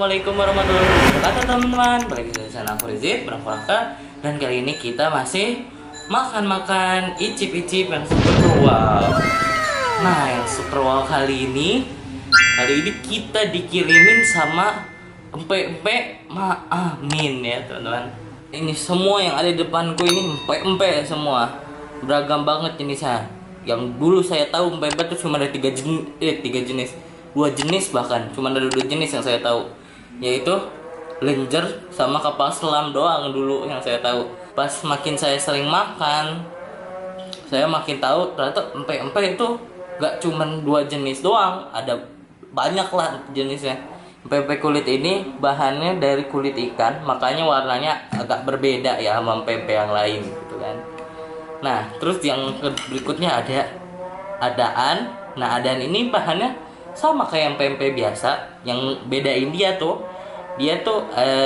Assalamualaikum warahmatullahi wabarakatuh teman-teman. Balik lagi di sana aku Rizid Berangkuraka. Dan kali ini kita masih makan-makan icip-icip yang super wow. Nah, yang super wow kali ini kita dikirimin sama empe-empe Maamin ya teman-teman. Ini semua yang ada di depanku ini empe-empe semua. Beragam banget jenisnya. Yang dulu saya tahu empe-empe itu cuma ada tiga jenis, dua jenis, bahkan cuma ada dua jenis yang saya tahu, yaitu lenjer sama kapal selam doang dulu yang saya tahu. Pas makin saya sering makan, saya makin tahu ternyata empe-empe itu gak cuma dua jenis doang, ada banyak lah jenisnya. Empe-empe kulit ini bahannya dari kulit ikan, makanya warnanya agak berbeda ya sama empe-empe yang lain gitu kan. Nah, terus yang berikutnya ada adaan. Nah, adaan ini bahannya sama kayak pempek biasa. Yang bedain dia tuh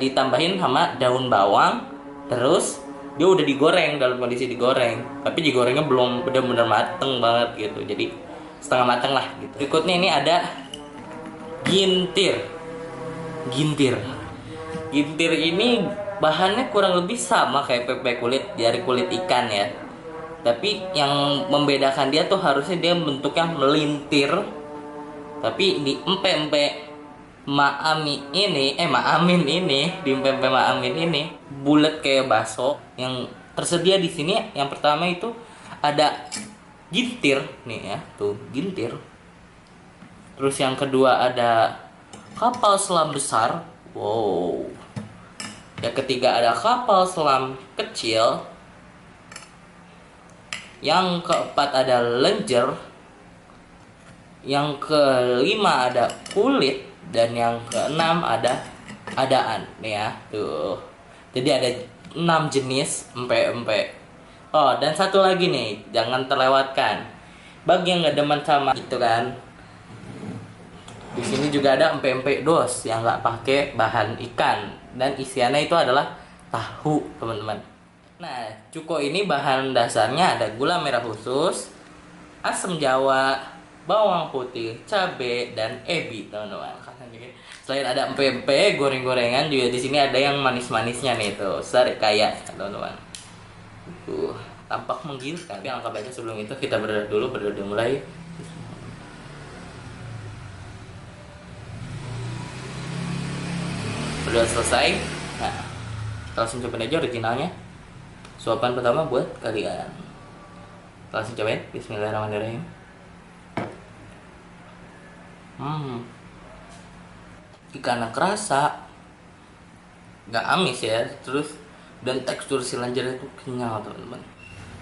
ditambahin sama daun bawang, terus dia udah digoreng, dalam kondisi digoreng. Tapi digorengnya belum benar-benar mateng banget gitu. Jadi setengah mateng lah gitu. Berikutnya ini ada gintir. Gintir. Gintir ini bahannya kurang lebih sama kayak pempek kulit, dari kulit ikan ya. Tapi yang membedakan dia tuh harusnya dia bentuknya melintir. Tapi di empe-empe Maamin ini, di empe-empe Maamin ini bulat kayak bakso. Yang tersedia di sini yang pertama itu ada gintir nih ya, tuh gintir. Terus yang kedua ada kapal selam besar. Wow. Yang ketiga ada kapal selam kecil. Yang keempat ada lenjer. Yang kelima ada kulit. Dan yang keenam ada adaan nih ya. Tuh. Jadi ada 6 jenis empe-empe. Oh, dan satu lagi nih, jangan terlewatkan. Bagi yang gak demen sama itu kan, di sini juga ada empe-empe dos yang gak pakai bahan ikan. Dan isiannya itu adalah tahu, teman-teman. Nah, cuko ini bahan dasarnya ada gula merah khusus, asam jawa, bawang putih, cabai, dan ebi, teman-teman. Selain ada empe-empe goreng-gorengan, juga di sini ada yang manis-manisnya nih tuh, sari kaya, teman-teman. Tampak menggiurkan. Tapi alangkah baiknya sebelum itu kita berdoa dulu, mulai. Berdoa selesai. Nah, kita langsung cobain aja originalnya. Suapan pertama buat kalian. Langsung cobain. Bismillahirrahmanirrahim. Ikannya kerasa, nggak amis ya. Terus dan tekstur si lenjer itu kenyal, teman-teman.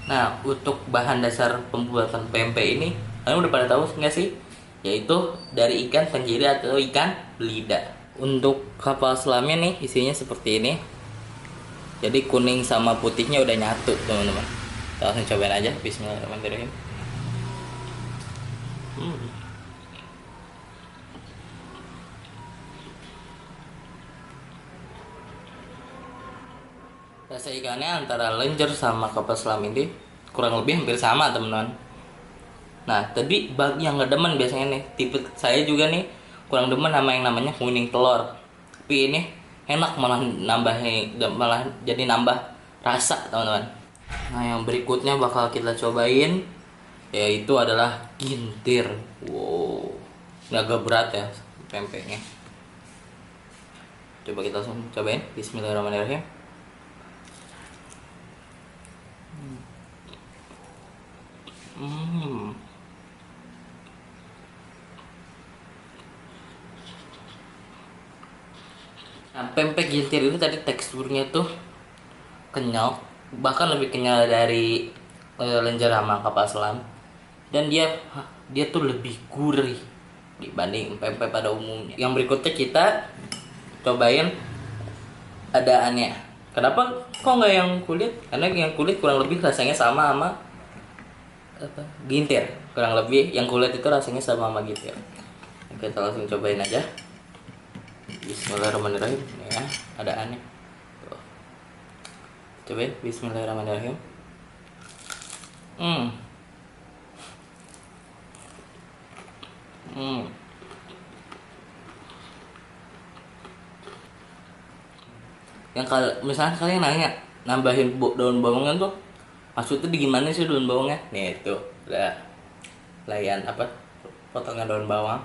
Nah, untuk bahan dasar pembuatan pempek ini, kalian udah pada tahu nggak sih? Yaitu dari ikan tenggiri atau ikan belida. Untuk kapal selamnya nih isinya seperti ini. Jadi kuning sama putihnya udah nyatu, teman-teman. Kita langsung cobain aja. Bismillahirrahmanirrahim. Rasa ikannya antara lenjer sama kapal selam ini kurang lebih hampir sama, teman-teman. Nah, tapi bagi yang nggak demen biasanya nih, tipe saya juga nih kurang demen sama yang namanya kuning telur. Tapi ini enak, malah jadi nambah rasa, teman-teman. Nah, yang berikutnya bakal kita cobain yaitu adalah gintir. Wow, ini agak berat ya pempeknya. Coba kita langsung cobain. Bismillahirrahmanirrahim. Nah, pempek gintir ini tadi teksturnya tuh kenyal, bahkan lebih kenyal dari lenjer sama kapal selam. Dan dia tuh lebih gurih dibanding pempek pada umumnya. Yang berikutnya kita cobain adaannya. Kenapa kok nggak yang kulit? Karena yang kulit kurang lebih rasanya sama gintir. Kurang lebih yang kulit itu rasanya sama gintir. Kita langsung cobain aja. Bismillahirrahmanirrahim ya, adaannya. Tuh. Cobain. Bismillahirrahmanirrahim. Yang kalau misalnya kalian nanya nambahin daun bawangnya tuh maksudnya di gimana sih daun bawangnya? Nih itu udah layan apa potongan daun bawang.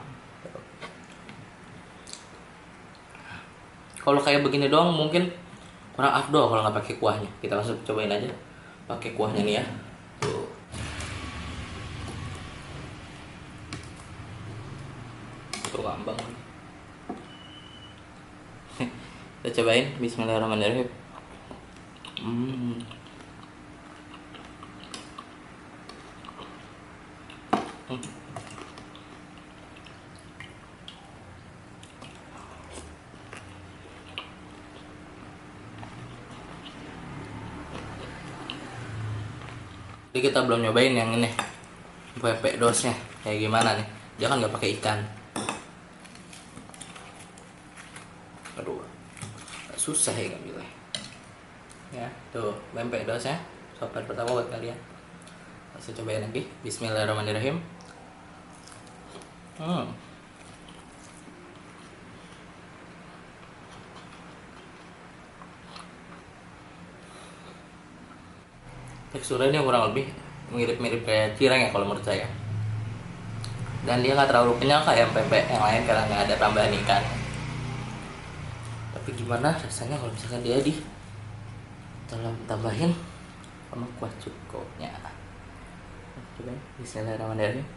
Kalau kayak begini doang mungkin kurang afdol kalau nggak pakai kuahnya. Kita langsung cobain aja pakai kuahnya nih ya. Tuh. Tuh ngambang. Kita cobain. Bismillahirrahmanirrahim. Jadi kita belum nyobain yang ini pepek dosnya kayak gimana nih. Dia kan nggak pakai ikan. Aduh, susah ya ngambilnya. Ya, tuh pempek dosnya. Sopan pertama buat kalian. Saya cobain lagi. Bismillahirrahmanirrahim. Teksturnya kurang lebih mirip-mirip kayak cireng ya kalau menurut saya. Dan dia nggak terlalu kenyal kayak pempek yang lain karena nggak ada tambahan ikan. Tapi gimana rasanya kalau misalkan dia tambahin sama kuah cukonya. Coba bismillahirrahmanirrahim.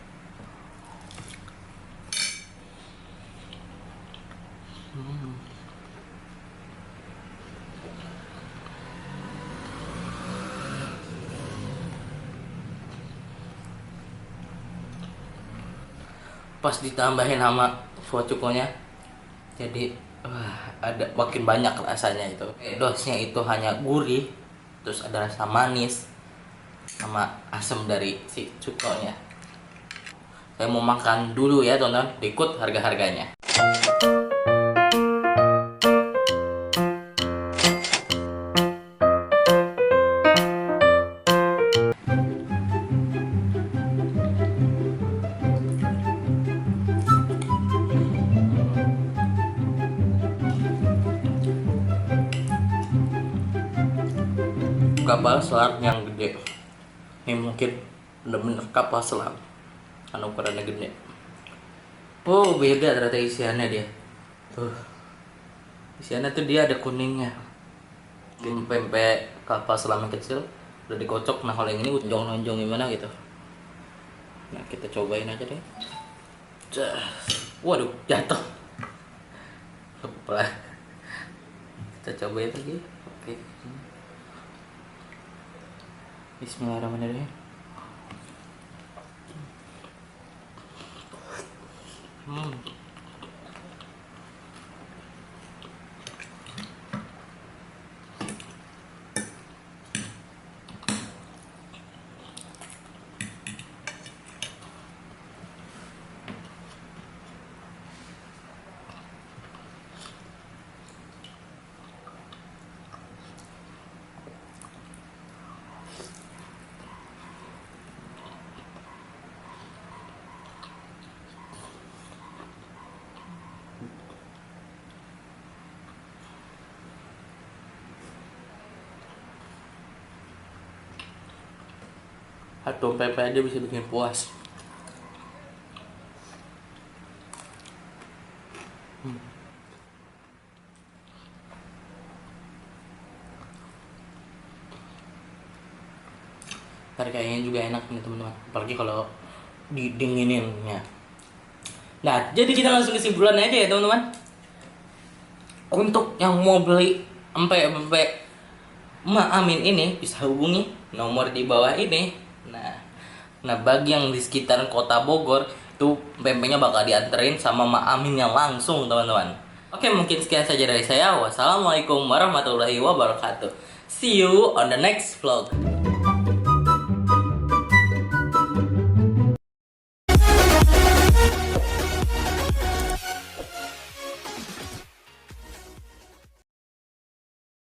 Pas ditambahin sama kuah cukonya jadi ada makin banyak rasanya itu. Dosnya itu hanya gurih, terus ada rasa manis sama asam dari si cukonya. Saya mau makan dulu ya teman-teman, ikut harga-harganya. Kapal selam yang gede ini mungkin bener-bener kapal selam karena ukurannya gede. Oh beda ternyata isiannya dia tuh. Isiannya tuh dia ada kuningnya. Ini pempek kapal selam yang kecil udah dikocok. Nah kalau yang ini lonjong-lonjong gimana gitu. Nah kita cobain aja deh. Waduh jatuh. Apa? Kita cobain lagi. Oke. Bismillahirrahmanirrahim. Satu pempek aja bisa bikin puas. Kayaknya juga enak nih teman-teman, apalagi kalau didingininnya. Nah, jadi kita langsung kesimpulan aja ya teman-teman. Untuk yang mau beli pempek Mak Amin ini bisa hubungi nomor di bawah ini. Nah bagi yang di sekitar kota Bogor itu pempeknya bakal dianterin sama Mak Amin yang langsung teman-teman. Oke mungkin sekian saja dari saya. Wassalamualaikum warahmatullahi wabarakatuh. See you on the next vlog.